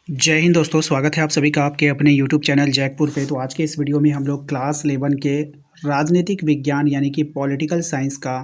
जय हिंद दोस्तों, स्वागत है आप सभी का आपके अपने YouTube चैनल जैकपुर पे। तो आज के इस वीडियो में हम लोग क्लास 11 के राजनीतिक विज्ञान यानी कि पॉलिटिकल साइंस का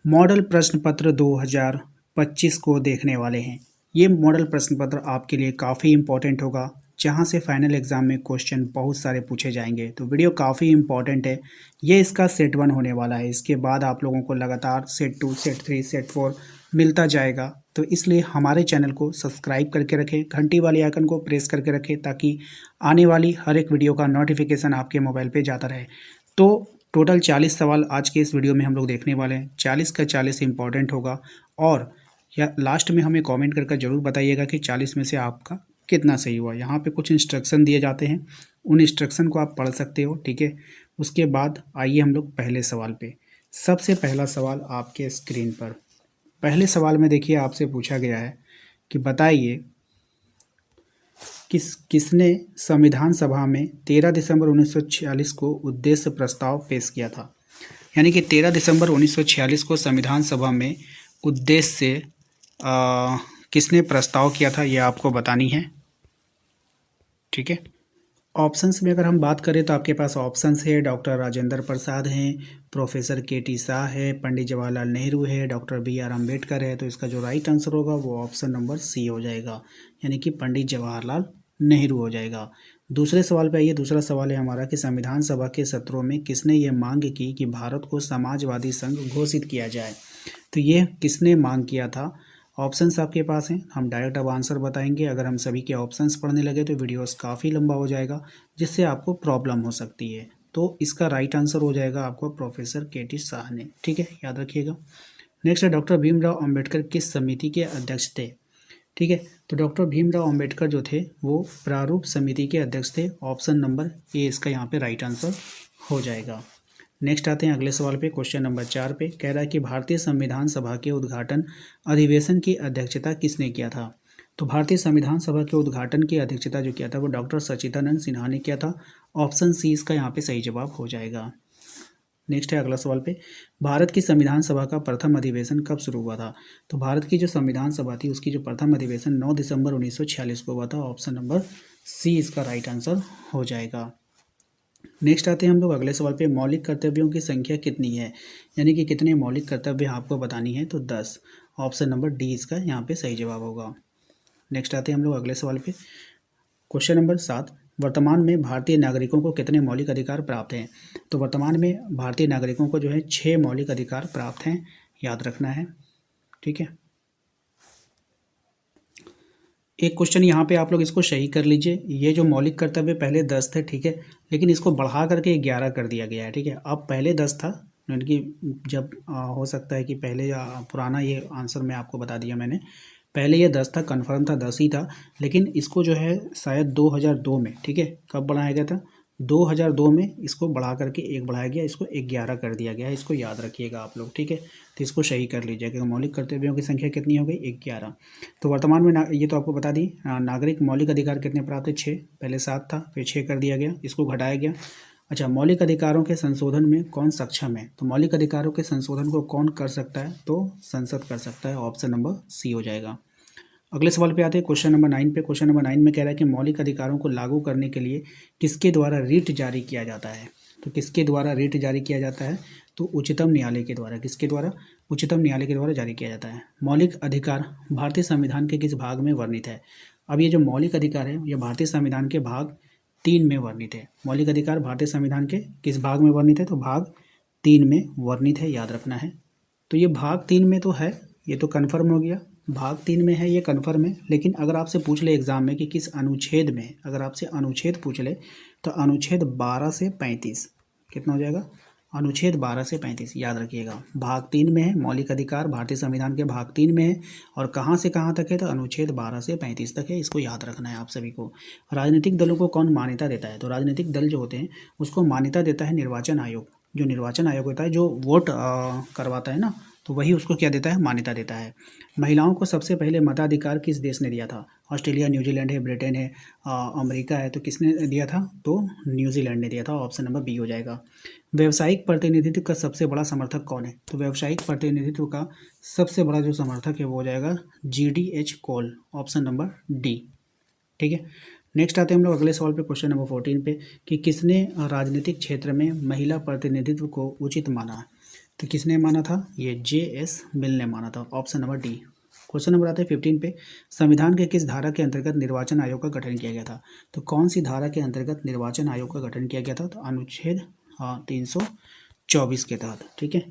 मॉडल प्रश्न पत्र 2025 को देखने वाले हैं। ये मॉडल प्रश्न पत्र आपके लिए काफ़ी इम्पोर्टेंट होगा, जहाँ से फाइनल एग्जाम में क्वेश्चन बहुत सारे पूछे जाएंगे। तो वीडियो काफ़ी इम्पोर्टेंट है। ये इसका सेट 1 होने वाला है। इसके बाद आप लोगों को लगातार सेट 2, सेट 3, सेट 4 मिलता जाएगा। तो इसलिए हमारे चैनल को सब्सक्राइब करके रखें, घंटी वाली आइकन को प्रेस करके रखें, ताकि आने वाली हर एक वीडियो का नोटिफिकेशन आपके मोबाइल पे जाता रहे। तो टोटल 40 सवाल आज के इस वीडियो में हम लोग देखने वाले हैं। 40 का 40 इंपॉर्टेंट होगा। और या लास्ट में हमें कमेंट करके ज़रूर बताइएगा कि 40 में से आपका कितना सही हुआ। यहाँ पे कुछ इंस्ट्रक्शन दिए जाते हैं, उन इंस्ट्रक्शन को आप पढ़ सकते हो, ठीक है। उसके बाद आइए हम लोग पहले सवाल पे। सबसे पहला सवाल आपके स्क्रीन पर। पहले सवाल में देखिए आपसे पूछा गया है कि बताइए किसने संविधान सभा में 13 दिसंबर 1946 को उद्देश्य प्रस्ताव पेश किया था। यानी कि 13 दिसंबर 1946 को संविधान सभा में उद्देश्य से किसने प्रस्ताव किया था, यह आपको बतानी है, ठीक है। ऑप्शंस में अगर हम बात करें तो आपके पास ऑप्शंस है, डॉक्टर राजेंद्र प्रसाद हैं, प्रोफेसर के.टी. शाह है, पंडित जवाहरलाल नेहरू है, डॉक्टर बी.आर. अम्बेडकर है। तो इसका जो राइट आंसर होगा वो ऑप्शन नंबर सी हो जाएगा, यानी कि पंडित जवाहरलाल नेहरू हो जाएगा। दूसरे सवाल पे आइए। दूसरा सवाल है हमारा कि संविधान सभा के सत्रों में किसने ये मांग की कि भारत को समाजवादी संघ घोषित किया जाए। तो ये किसने मांग किया था। ऑप्शंस आपके पास हैं, हम डायरेक्ट अब आंसर बताएंगे। अगर हम सभी के ऑप्शंस पढ़ने लगे तो वीडियोस काफ़ी लंबा हो जाएगा, जिससे आपको प्रॉब्लम हो सकती है। तो इसका राइट आंसर हो जाएगा आपको प्रोफेसर के.टी. शाह ने, ठीक है, याद रखिएगा। नेक्स्ट है डॉक्टर भीमराव अंबेडकर किस समिति के अध्यक्ष थे, ठीक है। तो डॉक्टर भीमराव अंबेडकर जो थे वो प्रारूप समिति के अध्यक्ष थे। ऑप्शन नंबर ए इसका यहाँ पे राइट आंसर हो जाएगा। नेक्स्ट आते हैं अगले सवाल पे। क्वेश्चन नंबर 4 पे कह रहा है कि भारतीय संविधान सभा के उद्घाटन अधिवेशन की अध्यक्षता किसने किया था। तो भारतीय संविधान सभा के उद्घाटन की अध्यक्षता जो किया था वो डॉक्टर सच्चिदानंद सिन्हा ने किया था। ऑप्शन सी इसका यहाँ पे सही जवाब हो जाएगा। नेक्स्ट है अगला सवाल पे, भारत की संविधान सभा का प्रथम अधिवेशन कब शुरू हुआ था। तो भारत की जो संविधान सभा थी उसकी जो प्रथम अधिवेशन 9 दिसंबर 1946 को हुआ था। ऑप्शन नंबर सी इसका राइट आंसर हो जाएगा। नेक्स्ट आते हैं हम लोग अगले सवाल पे, मौलिक कर्तव्यों की संख्या कितनी है, यानी कि कितने मौलिक कर्तव्य आपको बतानी है। तो 10। ऑप्शन नंबर डी इसका यहाँ पे सही जवाब होगा। नेक्स्ट आते हैं हम लोग अगले सवाल पे। क्वेश्चन नंबर 7, वर्तमान में भारतीय नागरिकों को कितने मौलिक अधिकार प्राप्त हैं। तो वर्तमान में भारतीय नागरिकों को जो है 6 मौलिक अधिकार प्राप्त हैं, याद रखना है, ठीक है। एक क्वेश्चन यहाँ पे आप लोग इसको सही कर लीजिए। ये जो मौलिक कर्तव्य पहले 10 थे, ठीक है, लेकिन इसको बढ़ा करके 11 कर दिया गया है, ठीक है। अब पहले 10 था, यानी कि जब हो सकता है कि पहले पुराना ये आंसर मैं आपको बता दिया मैंने। पहले ये 10 था, कन्फर्म था 10 ही था, लेकिन इसको जो है शायद 2002 में, ठीक है, कब बढ़ाया गया था, 2002 में इसको बढ़ा करके एक बढ़ाया गया, इसको 11 कर दिया गया है। इसको याद रखिएगा आप लोग, ठीक है। तो इसको सही कर लीजिएगा। मौलिक कर्तव्यों की संख्या कितनी हो गई, 11। तो वर्तमान में ये तो आपको बता दी, नागरिक मौलिक अधिकार कितने प्राप्त है, 6। पहले 7 था, फिर 6 कर दिया गया, इसको घटाया गया। अच्छा, मौलिक अधिकारों के संशोधन में कौन सक्षम है। तो मौलिक अधिकारों के संशोधन को कौन कर सकता है, तो संसद कर सकता है। ऑप्शन नंबर सी हो जाएगा। अगले सवाल पे आते हैं क्वेश्चन नंबर 9 पे। क्वेश्चन नंबर 9 में कह रहा है कि मौलिक अधिकारों को लागू करने के लिए किसके द्वारा रिट जारी किया जाता है। तो किसके द्वारा रिट जारी किया जाता है, तो उच्चतम न्यायालय के द्वारा। किसके द्वारा, उच्चतम न्यायालय के द्वारा जारी किया जाता है। मौलिक अधिकार भारतीय संविधान के किस भाग में वर्णित है। अब ये जो मौलिक अधिकार है ये भारतीय संविधान के भाग 3 में वर्णित है। मौलिक अधिकार भारतीय संविधान के किस भाग में वर्णित है, तो भाग 3 में वर्णित है, याद रखना है। तो ये भाग 3 में तो है, ये तो कन्फर्म हो गया, भाग 3 में है, ये कन्फर्म है। लेकिन अगर आपसे पूछ ले एग्जाम में कि किस अनुच्छेद में, अगर आपसे अनुच्छेद पूछ ले तो अनुच्छेद 12 से 35 कितना हो जाएगा, अनुच्छेद 12 से 35 याद रखिएगा। भाग 3 में है, मौलिक अधिकार भारतीय संविधान के भाग 3 में है, और कहाँ से कहाँ तक है, तो अनुच्छेद 12 से 35 तक है। इसको याद रखना है आप सभी को। राजनीतिक दलों को कौन मान्यता देता है। तो राजनीतिक दल जो होते हैं उसको मान्यता देता है निर्वाचन आयोग। जो निर्वाचन आयोग होता है, जो वोट करवाता है ना, तो वही उसको क्या देता है, मान्यता देता है। महिलाओं को सबसे पहले मताधिकार किस देश ने दिया था। ऑस्ट्रेलिया, न्यूजीलैंड है, ब्रिटेन है, अमेरिका है। तो किसने दिया था, तो न्यूजीलैंड ने दिया था। ऑप्शन नंबर बी हो जाएगा। व्यावसायिक प्रतिनिधित्व का सबसे बड़ा समर्थक कौन है। तो व्यावसायिक प्रतिनिधित्व का सबसे बड़ा जो समर्थक है वो हो जाएगा GDH कोल। Option number D. ठीक है। नेक्स्ट आते हैं हम लोग अगले सवाल पे, क्वेश्चन नंबर 14 पे, कि किसने राजनीतिक क्षेत्र में महिला प्रतिनिधित्व को उचित माना। तो किसने माना था, ये J.S. मिल ने माना था, option number D. Question number आते हैं 15 पे, संविधान के किस धारा के अंतर्गत निर्वाचन आयोग का गठन किया गया था। तो कौन सी धारा के अंतर्गत निर्वाचन आयोग का गठन किया गया था, तो अनुच्छेद 324 के तहत, ठीक है।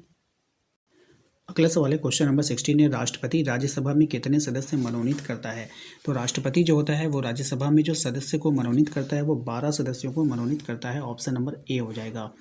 अगला सवाल है क्वेश्चन नंबर 16 है, राष्ट्रपति राज्यसभा में कितने सदस्य मनोनीत करता है। तो राष्ट्रपति जो होता है वो राज्यसभा में जो सदस्य को मनोनीत करता है वो 12 सदस्यों को मनोनीत करता है, ऑप्शन नंबर ए हो जाएगा।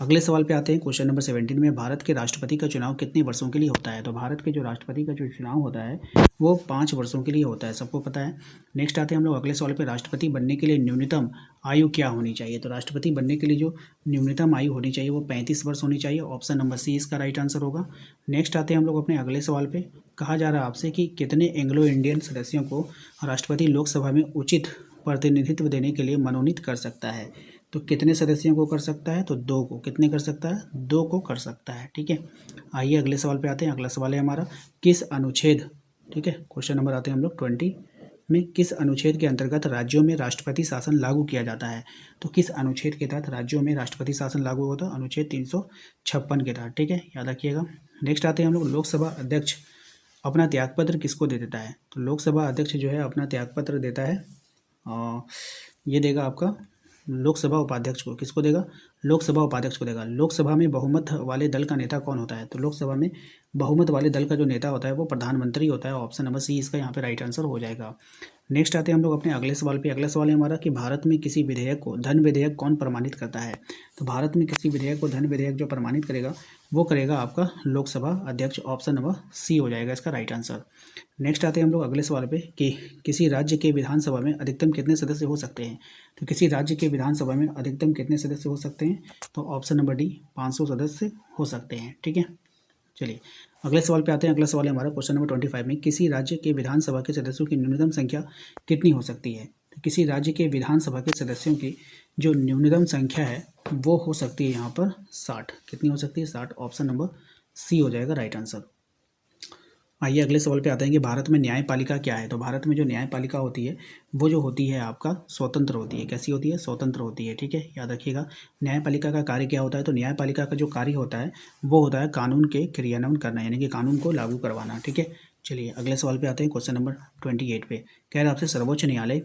अगले सवाल पे आते हैं, क्वेश्चन नंबर 17 में, भारत के राष्ट्रपति का चुनाव कितने वर्षों के लिए होता है। तो भारत के जो राष्ट्रपति का जो चुनाव होता है वो 5 वर्षों के लिए होता है, सबको पता है। नेक्स्ट आते हैं हम लोग अगले सवाल पे, राष्ट्रपति बनने के लिए न्यूनतम आयु क्या होनी चाहिए। तो राष्ट्रपति बनने के लिए जो न्यूनतम आयु होनी चाहिए वो 35 वर्ष होनी चाहिए, ऑप्शन नंबर सी इसका राइट आंसर होगा। नेक्स्ट आते हैं हम लोग अपने अगले सवाल पे, कहा जा रहा है आपसे कि कितने एंग्लो इंडियन सदस्यों को राष्ट्रपति लोकसभा में उचित प्रतिनिधित्व देने के लिए मनोनीत कर सकता है। तो कितने सदस्यों को कर सकता है, तो 2 को। कितने कर सकता है, 2 को कर सकता है, ठीक है। आइए अगले सवाल पे आते हैं। अगला सवाल है हमारा, किस अनुच्छेद, ठीक है, क्वेश्चन नंबर आते हैं हम लोग 20 में, किस अनुच्छेद के अंतर्गत राज्यों में राष्ट्रपति शासन लागू किया जाता है। तो किस अनुच्छेद के तहत राज्यों में राष्ट्रपति शासन लागू होता है, अनुच्छेद 356 के तहत, ठीक है, याद रखिएगा। नेक्स्ट आते हैं हम लोग, लोकसभा अध्यक्ष अपना त्यागपत्र किसको दे देता है। तो लोकसभा अध्यक्ष जो है अपना त्यागपत्र देता है, ये देगा आपका लोकसभा उपाध्यक्ष को। किसको देगा, लोकसभा उपाध्यक्ष को देगा। लोकसभा में बहुमत वाले दल का नेता कौन होता है। तो लोकसभा में बहुमत वाले दल का जो नेता होता है वो प्रधानमंत्री होता है, ऑप्शन नंबर सी इसका यहाँ पे राइट आंसर हो जाएगा। नेक्स्ट आते हैं हम लोग अपने अगले सवाल पे। अगला सवाल है हमारा कि भारत में किसी विधेयक को धन विधेयक कौन प्रमाणित करता है। तो भारत में किसी विधेयक को धन विधेयक जो प्रमाणित करेगा वो करेगा आपका लोकसभा अध्यक्ष, ऑप्शन नंबर सी हो जाएगा इसका राइट आंसर। नेक्स्ट आते हैं हम लोग अगले सवाल पे कि किसी राज्य के विधानसभा में अधिकतम कितने सदस्य हो सकते हैं। तो किसी राज्य के विधानसभा में अधिकतम कितने सदस्य हो सकते हैं, तो ऑप्शन नंबर डी 500 सदस्य हो सकते हैं, ठीक है। चलिए अगले सवाल पे आते हैं। अगला सवाल है हमारा क्वेश्चन नंबर 25 में, किसी राज्य के विधानसभा के सदस्यों की न्यूनतम संख्या कितनी हो सकती है। तो किसी राज्य के विधानसभा के सदस्यों की जो न्यूनतम संख्या है वो हो सकती है यहाँ पर 60। कितनी हो सकती है, 60, ऑप्शन नंबर सी हो जाएगा राइट आंसर। आइए अगले सवाल पे आते हैं कि भारत में न्यायपालिका क्या है। तो भारत में जो न्यायपालिका होती है वो जो होती है आपका स्वतंत्र होती है। कैसी होती है, स्वतंत्र होती है, ठीक है, याद रखिएगा। न्यायपालिका का कार्य क्या होता है, तो न्यायपालिका का जो कार्य होता है वो होता है कानून के क्रियान्वयन करना, यानी कि कानून को लागू करवाना, ठीक है। चलिए अगले सवाल पे आते हैं, क्वेश्चन नंबर 28 पे। कह रहा आपसे सर्वोच्च न्यायालय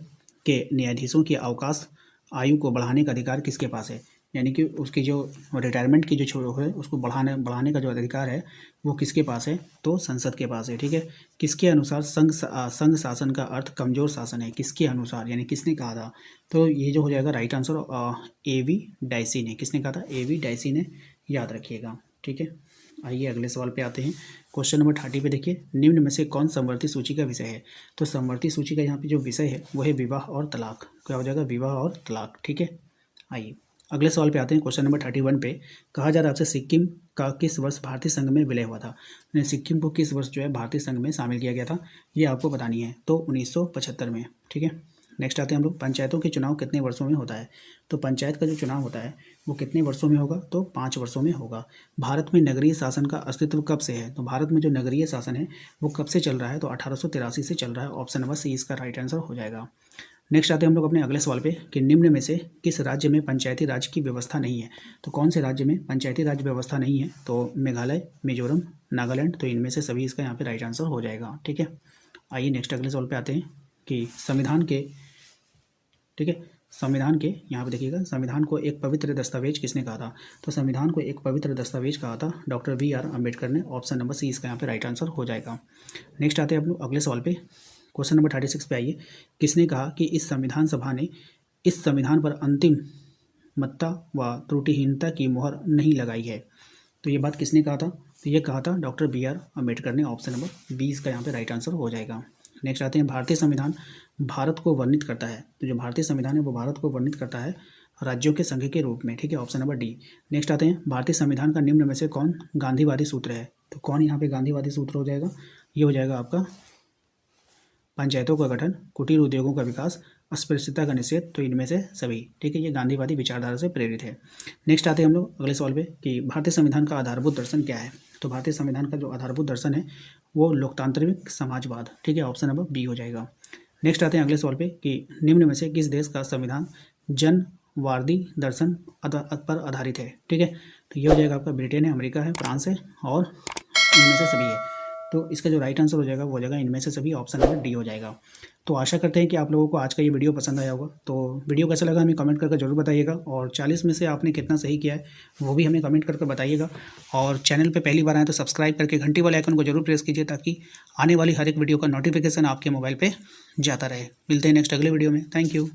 के न्यायाधीशों की अवकाश आयु को बढ़ाने का अधिकार किसके पास है। यानी कि उसकी जो रिटायरमेंट की जो छोड़ है उसको बढ़ाने का जो अधिकार है वो किसके पास है, तो संसद के पास है, ठीक है। किसके अनुसार संघ शासन का अर्थ कमजोर शासन है। किसके अनुसार, यानी किसने कहा था, तो ये जो हो जाएगा राइट आंसर A.V. डाइसी ने। किसने कहा था, A.V. डाइसी ने, याद रखिएगा, ठीक है। आइए अगले सवाल पे आते हैं। क्वेश्चन नंबर 30 पे देखिए, निम्न में से कौन समवर्ती सूची का विषय है। तो समवर्ती सूची का यहाँ पे जो विषय है वो है विवाह और तलाक। क्या हो जाएगा, विवाह और तलाक, ठीक है। आइए अगले सवाल पे आते हैं। क्वेश्चन नंबर 31 पे कहा जा रहा है आपसे सिक्किम का किस वर्ष भारतीय संघ में विलय हुआ था। यानी सिक्किम को किस वर्ष जो है भारतीय संघ में शामिल किया गया था, ये आपको बतानी है। तो 1975 में, ठीक है। नेक्स्ट आते हैं हम लोग, पंचायतों के चुनाव कितने वर्षों में होता है। तो पंचायत का जो चुनाव होता है वो कितने वर्षों में होगा, तो 5 वर्षों में होगा। भारत में नगरीय शासन का अस्तित्व कब से है। तो भारत में जो नगरीय शासन है वो कब से चल रहा है, तो 1883 से चल रहा है, ऑप्शन नंबर सी इसका राइट आंसर हो जाएगा। नेक्स्ट आते हैं हम लोग अपने अगले सवाल पे कि निम्न में से किस राज्य में पंचायती राज की व्यवस्था नहीं है। तो कौन से राज्य में पंचायती राज व्यवस्था नहीं है, तो मेघालय, मिजोरम, नागालैंड, तो इनमें से सभी इसका यहाँ पे राइट आंसर हो जाएगा, ठीक है। आइए नेक्स्ट अगले सवाल पे आते हैं कि संविधान के, ठीक है, संविधान के यहाँ पे देखिएगा, संविधान को एक पवित्र दस्तावेज किसने कहा था। तो संविधान को एक पवित्र दस्तावेज कहा था डॉक्टर B.R. अम्बेडकर ने, ऑप्शन नंबर सी इसका यहाँ पे राइट आंसर हो जाएगा। नेक्स्ट आते हैं हम लोग अगले सवाल पे, क्वेश्चन नंबर 36 पे आइए, किसने कहा कि इस संविधान सभा ने इस संविधान पर अंतिम मत्ता व त्रुटिहीनता की मुहर नहीं लगाई है। तो ये बात किसने कहा था, तो ये कहा था डॉक्टर B.R. अम्बेडकर ने, ऑप्शन नंबर 20 का यहाँ पे राइट आंसर हो जाएगा। नेक्स्ट आते हैं, भारतीय संविधान भारत को वर्णित करता है। तो जो भारतीय संविधान है वो भारत को वर्णित करता है राज्यों के संघ के रूप में, ठीक है, ऑप्शन नंबर डी। नेक्स्ट आते हैं, भारतीय संविधान का निम्न में से कौन गांधीवादी सूत्र है। तो कौन यहाँ पे गांधीवादी सूत्र हो जाएगा, ये हो जाएगा आपका पंचायतों का गठन, कुटीर उद्योगों का विकास, अस्पृश्यता का निषेध, तो इनमें से सभी, ठीक है, ये गांधीवादी विचारधारा से प्रेरित है। नेक्स्ट आते हैं हम लोग अगले सवाल पे कि भारतीय संविधान का आधारभूत दर्शन क्या है। तो भारतीय संविधान का जो आधारभूत दर्शन है वो लोकतांत्रिक समाजवाद, ठीक है, ऑप्शन नंबर बी हो जाएगा। नेक्स्ट आते हैं अगले सवाल पे कि निम्न में से किस देश का संविधान जनवादी दर्शन पर आधारित है। ठीक है, तो ये हो जाएगा आपका ब्रिटेन है, अमेरिका है, फ्रांस है और इनमें से सभी है। तो इसका जो राइट आंसर हो जाएगा वो हो जाएगा इनमें से सभी, ऑप्शन नंबर डी हो जाएगा। तो आशा करते हैं कि आप लोगों को आज का ये वीडियो पसंद आया होगा। तो वीडियो कैसा लगा हमें कमेंट करके जरूर बताइएगा, और 40 में से आपने कितना सही किया है वो भी हमें कमेंट करके बताइएगा। और चैनल पे पहली बार आए तो सब्सक्राइब करके घंटी वाले आइकन को जरूर प्रेस कीजिए, ताकि आने वाली हर एक वीडियो का नोटिफिकेशन आपके मोबाइल पर जाता रहे। मिलते हैं नेक्स्ट अगले वीडियो में। Thank you.